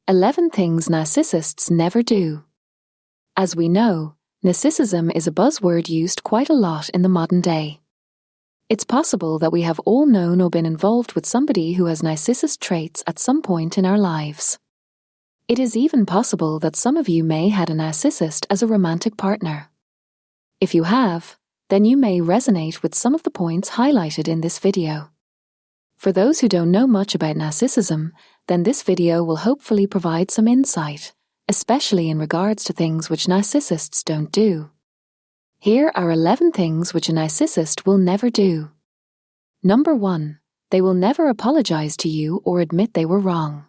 11 things narcissists never do. As we know, narcissism is a buzzword used quite a lot in the modern day. It's possible that we have all known or been involved with somebody who has narcissist traits at some point in our lives. It is even possible that some of you may had a narcissist as a romantic partner. If you have, then you may resonate with some of the points highlighted in this video. For those who don't know much about narcissism, then this video will hopefully provide some insight, especially in regards to things which narcissists don't do. Here are 11 things which a narcissist will never do. Number 1. They will never apologize to you or admit they were wrong.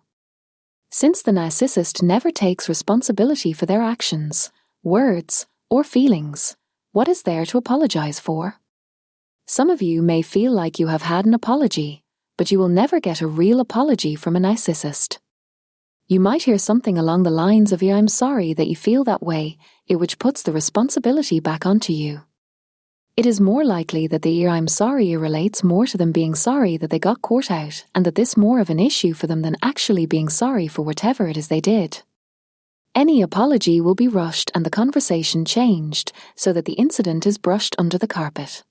Since the narcissist never takes responsibility for their actions, words, or feelings, what is there to apologize for? Some of you may feel like you have had an apology, but you will never get a real apology from a narcissist. You might hear something along the lines of "I'm sorry that you feel that way," which puts the responsibility back onto you. It is more likely that the "I'm sorry" relates more to them being sorry that they got caught out, and that this more of an issue for them than actually being sorry for whatever it is they did. Any apology will be rushed and the conversation changed so that the incident is brushed under the carpet.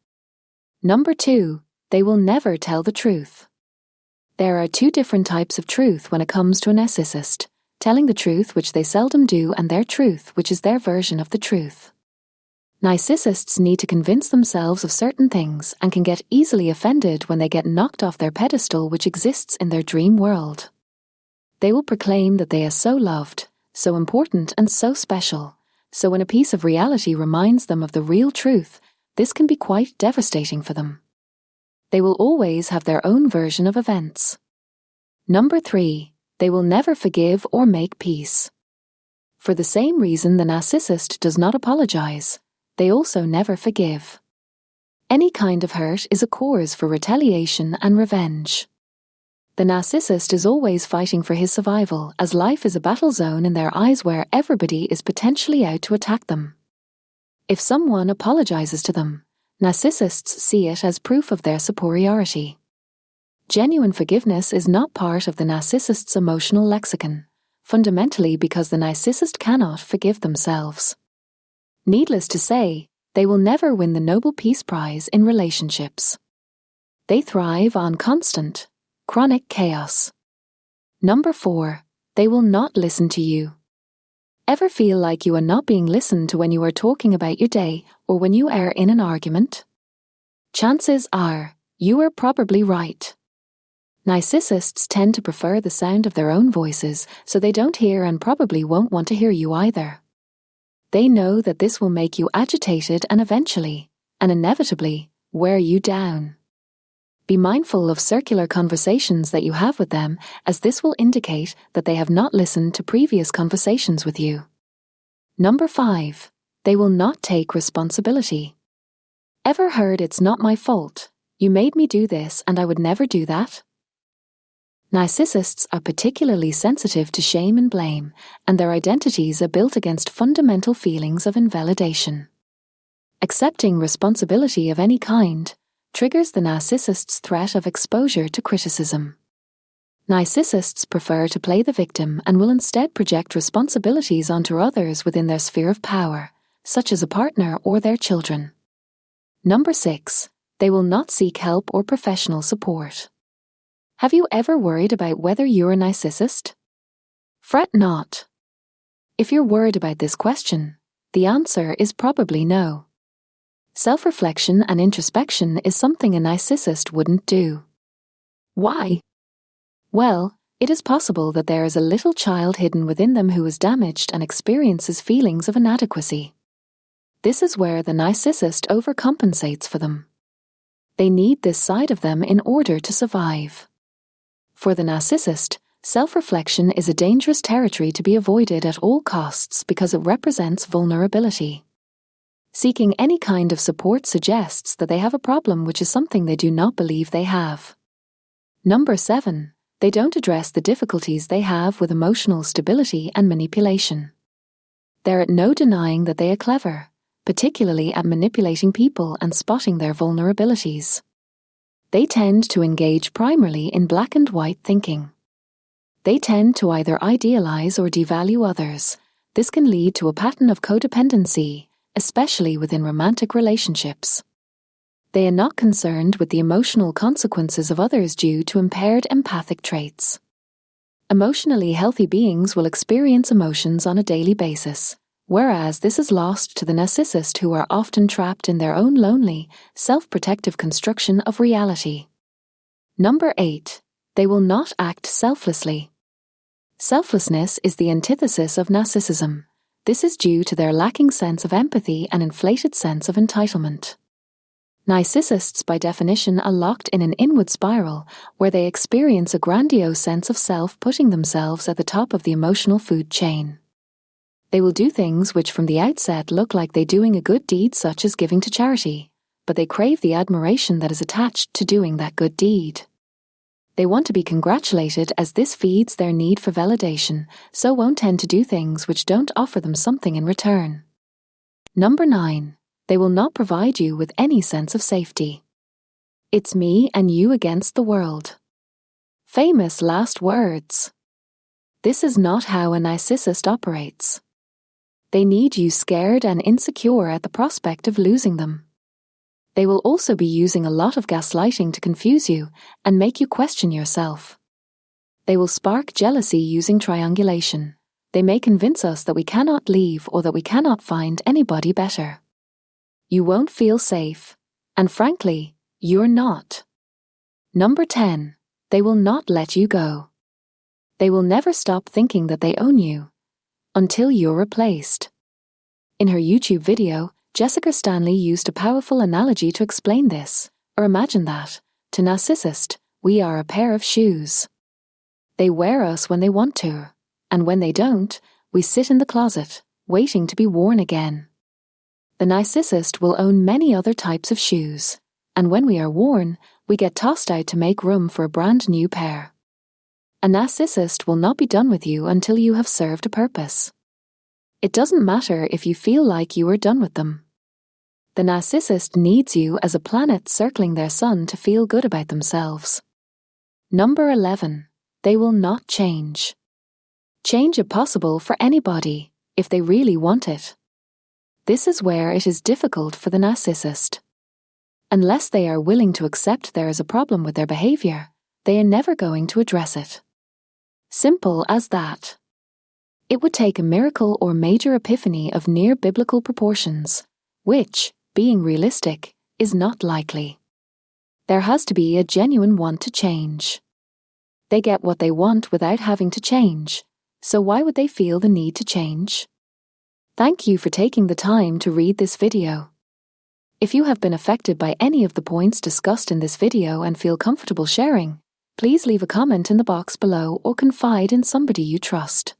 Number 2. They will never tell the truth. There are 2 different types of truth when it comes to a narcissist: telling the truth, which they seldom do, and their truth, which is their version of the truth. Narcissists need to convince themselves of certain things and can get easily offended when they get knocked off their pedestal which exists in their dream world. They will proclaim that they are so loved, so important, and so special, so when a piece of reality reminds them of the real truth, this can be quite devastating for them. They will always have their own version of events. Number 3. They will never forgive or make peace. For the same reason the narcissist does not apologize, they also never forgive. Any kind of hurt is a cause for retaliation and revenge. The narcissist is always fighting for his survival, as life is a battle zone in their eyes where everybody is potentially out to attack them. If someone apologizes to them, narcissists see it as proof of their superiority. Genuine forgiveness is not part of the narcissist's emotional lexicon, fundamentally because the narcissist cannot forgive themselves. Needless to say, they will never win the Nobel Peace Prize in relationships. They thrive on constant, chronic chaos. Number 4. They will not listen to you. Ever feel like you are not being listened to when you are talking about your day or when you are in an argument? Chances are, you are probably right. Narcissists tend to prefer the sound of their own voices, so they don't hear and probably won't want to hear you either. They know that this will make you agitated and eventually, and inevitably, wear you down. Be mindful of circular conversations that you have with them, as this will indicate that they have not listened to previous conversations with you. Number 5. They will not take responsibility. Ever heard "it's not my fault, you made me do this and I would never do that"? Narcissists are particularly sensitive to shame and blame, and their identities are built against fundamental feelings of invalidation. Accepting responsibility of any kind triggers the narcissist's threat of exposure to criticism. Narcissists prefer to play the victim and will instead project responsibilities onto others within their sphere of power, such as a partner or their children. Number 6. They will not seek help or professional support. Have you ever worried about whether you're a narcissist? Fret not. If you're worried about this question, the answer is probably no. Self-reflection and introspection is something a narcissist wouldn't do. Why? Well, it is possible that there is a little child hidden within them who is damaged and experiences feelings of inadequacy. This is where the narcissist overcompensates for them. They need this side of them in order to survive. For the narcissist, self-reflection is a dangerous territory to be avoided at all costs because it represents vulnerability. Seeking any kind of support suggests that they have a problem, which is something they do not believe they have. Number 7. They don't address the difficulties they have with emotional stability and manipulation. They're at no denying that they are clever, particularly at manipulating people and spotting their vulnerabilities. They tend to engage primarily in black and white thinking. They tend to either idealize or devalue others. This can lead to a pattern of codependency, especially within romantic relationships. They are not concerned with the emotional consequences of others due to impaired empathic traits. Emotionally healthy beings will experience emotions on a daily basis, whereas this is lost to the narcissist, who are often trapped in their own lonely, self-protective construction of reality. Number 8. They will not act selflessly. Selflessness is the antithesis of narcissism. This is due to their lacking sense of empathy and inflated sense of entitlement. Narcissists, by definition, are locked in an inward spiral where they experience a grandiose sense of self, putting themselves at the top of the emotional food chain. They will do things which from the outset look like they're doing a good deed, such as giving to charity, but they crave the admiration that is attached to doing that good deed. They want to be congratulated, as this feeds their need for validation, so won't tend to do things which don't offer them something in return. Number 9. They will not provide you with any sense of safety. It's me and you against the world. Famous last words. This is not how a narcissist operates. They need you scared and insecure at the prospect of losing them. They will also be using a lot of gaslighting to confuse you and make you question yourself. They will spark jealousy using triangulation. They may convince us that we cannot leave or that we cannot find anybody better. You won't feel safe, and frankly, you're not. Number 10. They will not let you go. They will never stop thinking that they own you, until you're replaced. In her YouTube video, Jessica Stanley used a powerful analogy to explain this, or imagine that, to Narcissist, we are a pair of shoes. They wear us when they want to, and when they don't, we sit in the closet, waiting to be worn again. The Narcissist will own many other types of shoes, and when we are worn, we get tossed out to make room for a brand new pair. A Narcissist will not be done with you until you have served a purpose. It doesn't matter if you feel like you are done with them. The Narcissist needs you as a planet circling their sun to feel good about themselves. Number 11. They will not change. Change is possible for anybody, if they really want it. This is where it is difficult for the Narcissist. Unless they are willing to accept there is a problem with their behavior, they are never going to address it. Simple as that. It would take a miracle or major epiphany of near biblical proportions, which, being realistic, is not likely. There has to be a genuine want to change. They get what they want without having to change, so why would they feel the need to change? Thank you for taking the time to read this video. If you have been affected by any of the points discussed in this video and feel comfortable sharing, please leave a comment in the box below or confide in somebody you trust.